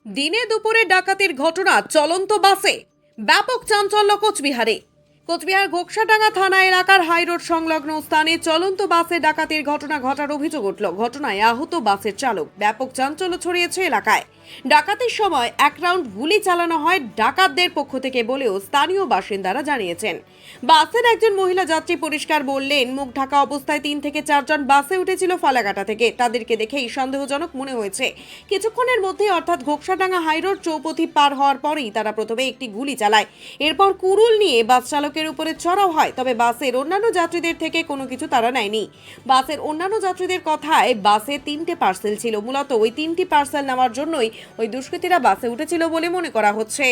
দিনে দুপুরে ডাকাতির ঘটনা চলন্ত বাসে ব্যাপক চাঞ্চল্য কোচবিহারে। কোচবিহার ঘোকসাডাঙ্গা থানা এলাকার হাইরোড সংলগ্ন স্থানে চলন্ত বাসে ডাকাতির ঘটনা ঘটার অভিযোগ উঠল। ঘটনায় আহত বাসের চালক। ব্যাপক চাঞ্চল্য ছড়িয়েছে এলাকায়। ডাকাতির সময় এক রাউন্ড গুলি চালানো হয় ডাকাতদের পক্ষ থেকে বলেও স্থানীয় বাসিন্দারা জানিয়েছেন। বাসের একজন মহিলা যাত্রী পরিষ্কার বললেন, মুখ ঢাকা অবস্থায় 3 থেকে 4 জন বাসে উঠেছিল ফালাকাটা থেকে। তাদেরকে দেখেই সন্দেহজনক মনে হয়েছে। কিছুক্ষণের মধ্যে অর্থাৎ ঘোকসাডাঙ্গা হাইরোড চৌপথি পার হওয়ার পরেই তারা প্রথমে একটি গুলি চালায়। এরপর কুরুল নিয়ে বাস চালকের উপরে চড়াও হয়। তবে বাসের অন্যান্য যাত্রীদের থেকে কোনো কিছু তারা নেয়নি। বাসের অন্যান্য যাত্রীদের কথায় বাসে 3টে পার্সেল ছিল। মূলত ওই 3টি পার্সেল নেওয়ার জন্যই ওই দুষ্কৃতীরা বাসে উঠেছিল বলে মনে করা হচ্ছে।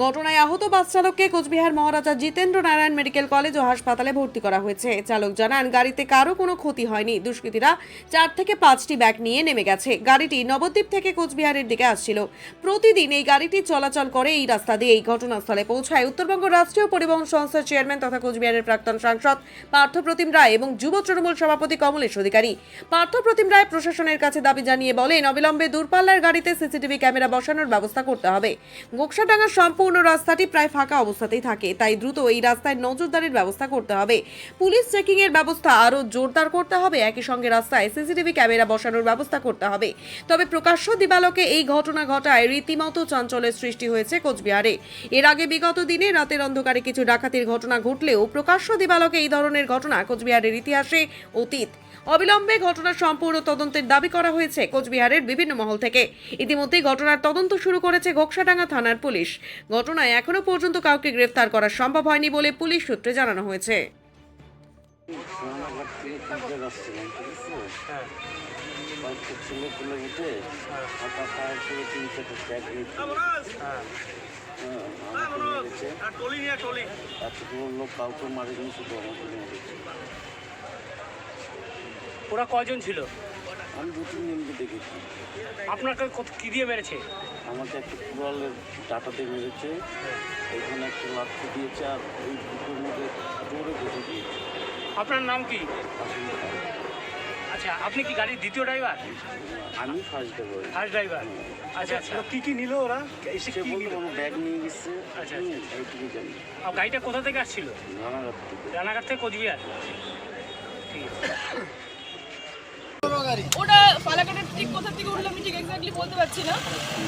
ঘটনায় আহত বাস চালককে কোচবিহার মহারাজা জিতেন্দ্র নারায়ণ মেডিকেল কলেজ ও হাসপাতালে ভর্তি করা হয়েছে। চালক জানান, গাড়িতে কারো কোনো ক্ষতি হয়নি। দুষ্কৃতীরা 4 থেকে 5টি ব্যাগ নিয়ে নেমে গেছে। গাড়িটি নবদ্বীপ থেকে কোচবিহারের দিকে আসছিল। প্রতিদিন এই গাড়িটি চলাচল করে এই রাস্তা দিয়ে। এই ঘটনাস্থলে পৌঁছায় উত্তরবঙ্গ রাষ্ট্রীয় পরিবহন সংস্থার চেয়ারম্যান তথা কোচবিহারের প্রাক্তন সাংসদ পার্থপ্রতিম রায় এবং যুব তৃণমূল সভাপতি কমলেশ অধিকারী। পার্থপ্রতিম রায় প্রশাসনের কাছে দাবি জানিয়ে বলেন, অবিলম্বে দূরপাল্লার গাড়িতে সিসিটিভি ক্যামেরা বসানোর ব্যবস্থা করতে হবে। ঘোকসাডাঙ্গার সম্পূর্ণ রাস্তাটি প্রায় ফাঁকা অবস্থাতেই থাকে, তাই দ্রুত এই রাস্তায় নজরদারির ব্যবস্থা করতে হবে। পুলিশ চেকিং এর ব্যবস্থা আরও জোরদার করতে হবে। একই সঙ্গে রাস্তায় সিসিটিভি ক্যামেরা বসানোর ব্যবস্থা করতে হবে। তবে প্রকাশ্য দিবালোকে এই ঘটনা ঘটায় রীতিমতো চাঞ্চল্যের সৃষ্টি হয়েছে কোচবিহারে। এর আগে বিগত দিনে রাতের অন্ধকারে কিছু ডাকাতির ঘটনা ঘটলেও প্রকাশ্য দিবালোকে এই ধরনের ঘটনা কোচবিহারের ইতিহাসে অতীত। অবিলম্বে ঘটনার সম্পূর্ণ তদন্তের দাবি করা হয়েছে কোচবিহারের বিভিন্ন মহল থেকে। ইতিমধ্যে ঘটনার তদন্ত শুরু করেছে ঘোকসাডাঙ্গা থানার পুলিশ। ঘটনায় এখনো পর্যন্ত কাউকে গ্রেফতার করা সম্ভব হয়নি বলে পুলিশ সূত্রে জানানো হয়েছে। ওরা কয়জন ছিল? আমি 2-3 জনকে দেখেছি। আপনাকে কি দিয়ে মেরেছে? আমাকে একটা কুড়ালের ডাটাতে মেরেছে, ওইখানে একটা লাঠি দিয়েছে, আর ওই দুটোর মধ্যে জোরে বসে দিয়েছে। আপনার নাম কি? আসলে আচ্ছা, আপনি কি গাড়ির দ্বিতীয় ড্রাইভার? আমি ফার্স্ট ড্রাইভার। First driver. আচ্ছা আচ্ছা, কি কি নিল ওরা? এসে সে কি বলতে নিল? কোনো ব্যাগ নিয়ে গেছে। আচ্ছা, এইটুকু জানি। আর গাড়িটা কোথা থেকে আসছিল? রানাঘাট থেকে। রানাঘাট থেকে কোচবিহার। ঠিক আছে। ওটা ফালাকাটার ঠিক কোথা থেকে উঠলো আমি ঠিক এক্স্যাক্টলি বলতে পারছি না।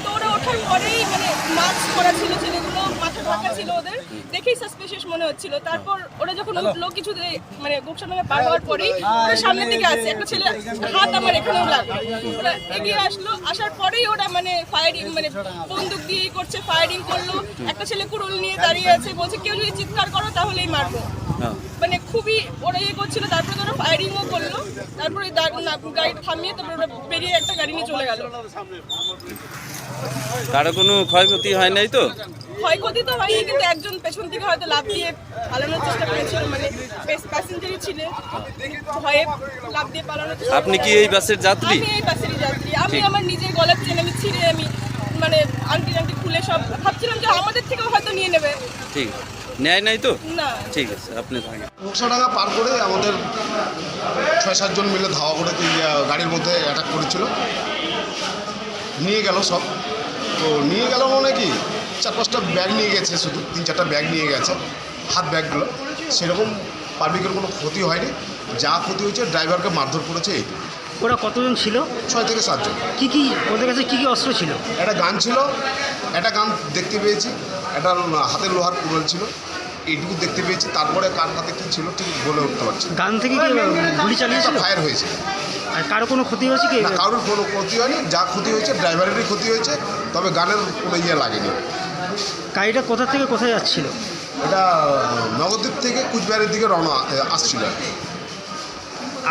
তো ওরা ওঠার পরেই মানে মাস্ক পরা ছিল ছেলেগুলো, মাথা ঢাকা ছিল, ওদের দেখেই সাসপিশিয়াস মনে হচ্ছিল। তারপর ওরা যখন উঠলো কিছু মানে ঘোকসাডাঙ্গা পার হওয়ার পরেই ওরা সামনের দিকে আসছে। একটা ছেলে হাত আমার এখানেও লাগলো। ওরা এগিয়ে আসলো, আসার পরেই ওরা মানে ফায়ারিং মানে বন্দুক দিয়েই করছে, ফায়ারিং করলো। একটা ছেলে কুড়ুল নিয়ে দাঁড়িয়ে আছে, বলছে কেউ যদি চিৎকার করো তাহলেই মারবো। মানে খুবই ওরা ইয়ে করছিল। তারপরে ওরা ফায়ারিংও করলো। তারপরে গাড়ি থামিয়ে তারপরে ওরা বেরিয়ে একটা গাড়ি নিয়ে চলে গেল। কারো কোনো ক্ষয়ক্ষতি হয় নাই তো? ক্ষয়ক্ষতি তো হয়নি, কিন্তু একজন পেছন থেকে হয়তো লাফ দিয়ে পালানোর চেষ্টা করেছিল, মানে প্যাসেঞ্জারই ছিল, ভয়ে লাফ দিয়ে পালানোর চেষ্টা। আপনি কি এই বাসের যাত্রী? আমি এই বাসেরই যাত্রী। আমি আমার নিজের গলার চেন আমি ছিঁড়ে আমি মানে আংটি খুলে সব ভাবছিলাম যে আমাদের থেকেও হয়তো নিয়ে নেবে। ঠিক নেয় নাই তো? না, ঠিক আছে, আপনি থাকেন। ঘোকসাডাঙ্গা পার করে আমাদের 6-7 জন মিলে ধাওয়া করে গাড়ির মধ্যে অ্যাটাক করেছিল, নিয়ে গেল সব। তো নিয়ে গেল মানে কি 4-5টা ব্যাগ নিয়ে গেছে, শুধু 3-4টা ব্যাগ নিয়ে গেছে, হাত ব্যাগগুলো। সেরকম পাবলিকের কোনো ক্ষতি হয়নি। যা ক্ষতি হয়েছে ড্রাইভারকে মারধর করেছে এইটুকু। ওরা কতজন ছিল? 6 থেকে 7 জন। কি কি ওদের কাছে কি কি অস্ত্র ছিল? একটা গান ছিল, একটা গান দেখতে পেয়েছি, একটা হাতের লোহার কুড়াল ছিল, এইটুকু দেখতে পেয়েছি। তারপরে কার হাতে কী ছিল ঠিক বলে উঠতে পারছি না। গান থেকে কি গুলি চালিয়েছিল? ফায়ার হয়েছে। আর কারো কোনো ক্ষতি হয়েছে কি? না, কারোর কোনো ক্ষতি হয়নি। যা ক্ষতি হয়েছে ড্রাইভারেরই ক্ষতি হয়েছে, তবে গানের কোনো ইয়ে লাগেনি। গাড়িটা কোথা থেকে কোথায় যাচ্ছিল? এটা নবদ্বীপ থেকে কুচবিহারের দিকে রওনা আসছিল।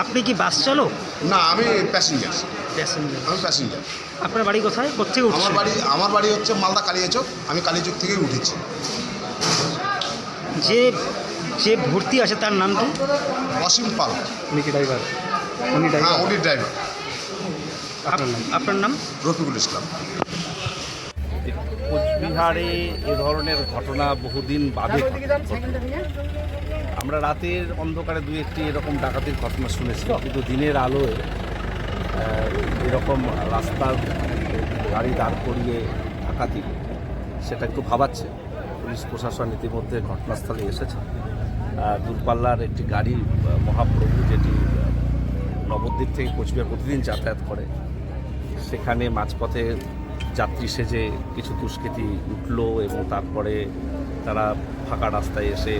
আপনি কি বাস চালক? না, আমি প্যাসেঞ্জার। প্যাসেঞ্জার। আমি প্যাসেঞ্জার। আপনার বাড়ি কোথায়? কোথেকে উঠছে? আমার বাড়ি হচ্ছে মালদা কালিয়াচক। আমি কালিয়াচক থেকেই উঠেছি। যে যে ভর্তি আছে তার নাম কি? অসীম পাল। উনি কি ড্রাইভার? হ্যাঁ, উনি ড্রাইভার। আপনার নাম? রফিকুল ইসলাম। কোচবিহারে এ ধরনের ঘটনা বহুদিন বাদে আমরা রাতের অন্ধকারে 2-1টি এরকম ডাকাতির ঘটনা শুনেছি, কিন্তু দিনের আলোয় এরকম রাস্তার গাড়ি দাঁড় করিয়ে ডাকাতি, সেটা একটু ভাবাচ্ছে। পুলিশ প্রশাসন ইতিমধ্যে ঘটনাস্থলে এসেছে। দূরপাল্লার একটি গাড়ি মহাপ্রভু, যেটি নবদ্বীপ থেকে কোচবিহার প্রতিদিন যাতায়াত করে, সেখানে মাঝপথে যাত্রী সেজে কিছু দুষ্কৃতী উঠলো এবং তারপরে তারা ফাঁকা রাস্তায় এসে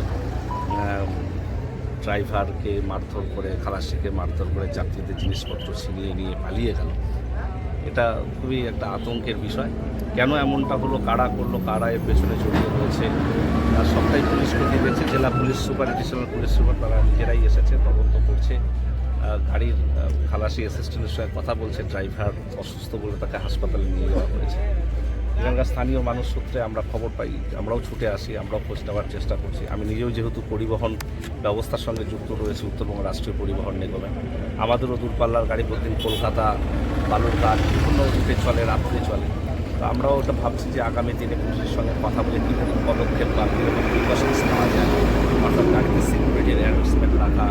ড্রাইভারকে মারধর করে, খালাসিকে মারধর করে যাত্রীদের জিনিসপত্র ছিনিয়ে নিয়ে পালিয়ে গেল। এটা খুবই একটা আতঙ্কের বিষয়। কেন এমনটা হলো, কারা করলো, কারা এর পেছনে জড়িয়ে রয়েছে, আর সবটাই পুলিশকে দিয়ে দিয়েছে। জেলা police super, additional police super তারা নিজেরাই এসেছে, তদন্ত করছে। গাড়ির খালাসি অ্যাসিস্ট্যান্টের সঙ্গে কথা বলছে। ড্রাইভার অসুস্থ বলে তাকে হাসপাতালে নিয়ে যাওয়া হয়েছে। এখানকার স্থানীয় মানুষ সূত্রে আমরা খবর পাই, আমরাও ছুটে আসি, আমরাও খোঁজ নেওয়ার চেষ্টা করছি। আমি নিজেও যেহেতু পরিবহন ব্যবস্থার সঙ্গে যুক্ত রয়েছে, উত্তরবঙ্গ রাষ্ট্রীয় পরিবহন নিগমে, আমাদেরও দূরপাল্লার গাড়ি প্রতিদিন কলকাতা, বালুরঘাট বিভিন্ন রুটে চলে, রাত্রে চলে। তো আমরাও ওটা ভাবছি যে আগামী দিনে পুলিশের সঙ্গে কথা বলে কী রকম পদক্ষেপ বা কী রকম প্রিকশনস নেওয়া যায়, অর্থাৎ গাড়িতে সিকিউরিটির অ্যানাউন্সমেন্ট রাখা,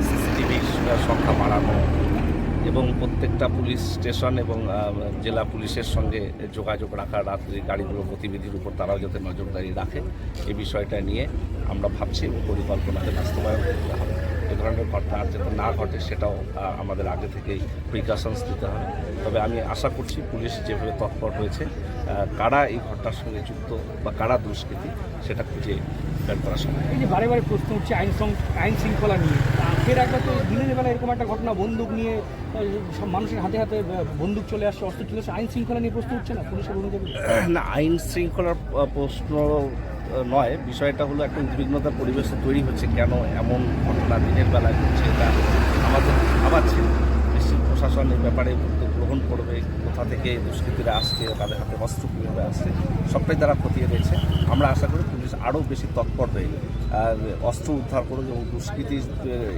সিসিটিভির সংখ্যা বাড়ানো এবং প্রত্যেকটা পুলিশ স্টেশন এবং জেলা পুলিশের সঙ্গে যোগাযোগ রাখা, রাত্রি গাড়িগুলোর গতিবিধির উপর তারাও যাতে নজরদারি রাখে, এই বিষয়টা নিয়ে আমরা ভাবছি এবং পরিকল্পনাকে বাস্তবায়ন করতে হবে। এ ধরনের ঘটনা আর যাতে না ঘটে সেটাও আমাদের আগে থেকেই প্রিকশনস দিতে হবে। তবে আমি আশা করছি পুলিশ যেভাবে তৎপর হয়েছে, কারা এই ঘটনার সঙ্গে যুক্ত বা কারা দুষ্কৃতী সেটা খুঁজে বের করা সম্ভব। এই যে বারে বারে প্রশ্ন উঠছে আইন শৃঙ্খলা নিয়ে, ফের একবার তো দিনের বেলা এরকম একটা ঘটনা, বন্দুক নিয়ে সব মানুষের হাতে হাতে বন্দুক চলে আসছে, অস্ত্র চলে আসছে, আইন শৃঙ্খলা নিয়ে প্রশ্ন উঠছে না পুলিশের অনুযায়ী? না, আইন শৃঙ্খলার প্রশ্ন নয়, বিষয়টা হলো একটা উদ্বিগ্নতার পরিবেশ তৈরি হচ্ছে। কেন এমন ঘটনা দিনের বেলায় ঘটছে, এটা আমাদের ভাবাচ্ছে। নিশ্চিত প্রশাসন এই ব্যাপারে উদ্যোগ গ্রহণ করবে। কোথা থেকে দুষ্কৃতীরা আসছে, তাদের হাতে অস্ত্র কীভাবে আসছে, সবটাই তারা খতিয়ে দিয়েছে। আমরা আশা করি পুলিশ আরও বেশি তৎপর হয়ে অস্ত্র উদ্ধার করুক এবং দুষ্কৃতী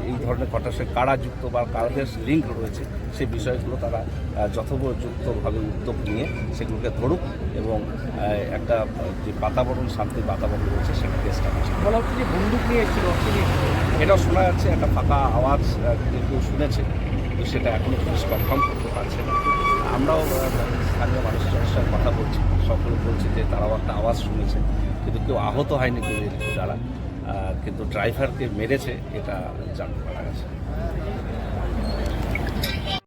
এই ধরনের ঘটনার সঙ্গে কারা যুক্ত বা কাদের লিঙ্ক রয়েছে সেই বিষয়গুলো তারা যথোপযুক্তভাবে উদ্যোগ নিয়ে সেগুলোকে ধরুক এবং একটা যে বাতাবরণ, শান্তির বাতাবরণ রয়েছে সেটা চেষ্টা করছে। বলা হচ্ছে যে বন্দুক নিয়ে এসেছিল, অস্ত্র নিয়ে এসেছিল। এটাও শোনা যাচ্ছে, একটা ফাঁকা আওয়াজ কেউ শুনেছে, কিন্তু সেটা এখনও পুলিশ কনফার্ম করতে পারছে না। আমরাও স্থানীয় মানুষের সঙ্গে কথা বলছি, সকলে বলছি যে তারাও একটা আওয়াজ শুনেছে, কিন্তু কেউ আহত হয়নি, কেউ দ্বারা, কিন্তু ড্রাইভারকে মেরেছে এটা জানতে পারা গেছে।